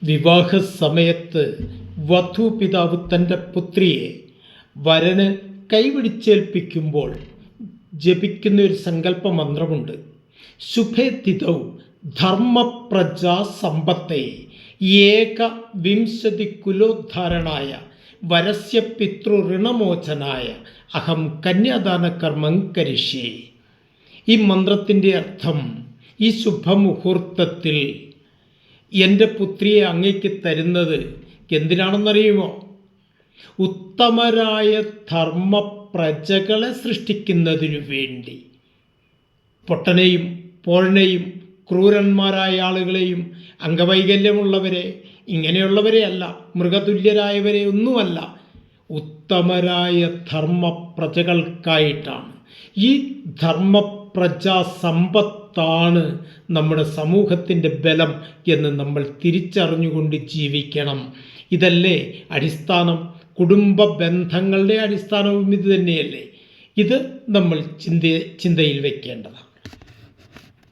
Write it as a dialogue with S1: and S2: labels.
S1: വിവാഹ സമയത്ത് വധൂപിതാവ് തൻ്റെ പുത്രിയെ വരന് കൈപിടിച്ചേൽപ്പിക്കുമ്പോൾ ജപിക്കുന്ന ഒരു സങ്കല്പ മന്ത്രമുണ്ട്. ശുഭേ തിഥൗ ധർമ്മപ്രജാ സമ്പത്തെ ഏക വിംശതി കുലോദ്ധാരണായ വരസ്യ പിതൃഋണമോചനായ അഹം കന്യാദാന കർമ്മം കരിഷ്യേ. ഈ മന്ത്രത്തിൻ്റെ അർത്ഥം, ഈ ശുഭമുഹൂർത്തത്തിൽ എൻ്റെ പുത്രിയെ അങ്ങേക്ക് തരുന്നത് എന്തിനാണെന്നറിയുമോ? ഉത്തമരായ ധർമ്മപ്രജകളെ സൃഷ്ടിക്കുന്നതിനു വേണ്ടി. പൊട്ടനെയും പോഴനെയും ക്രൂരന്മാരായ ആളുകളെയും അംഗവൈകല്യമുള്ളവരെ ഇങ്ങനെയുള്ളവരെ അല്ല, മൃഗതുല്യരായവരെ ഒന്നുമല്ല, ഉത്തമരായ ധർമ്മപ്രജകൾക്കായിട്ടാണ്. ഈ ധർമ്മപ്രജാ സമ്പത്താണ് നമ്മുടെ സമൂഹത്തിൻ്റെ ബലം എന്ന് നമ്മൾ തിരിച്ചറിഞ്ഞുകൊണ്ട് ജീവിക്കണം. ഇതല്ലേ അടിസ്ഥാനം? കുടുംബ ബന്ധങ്ങളുടെ അടിസ്ഥാനവും ഇത് തന്നെയല്ലേ? ഇത് നമ്മൾ ചിന്തയിൽ വയ്ക്കേണ്ടതാണ്.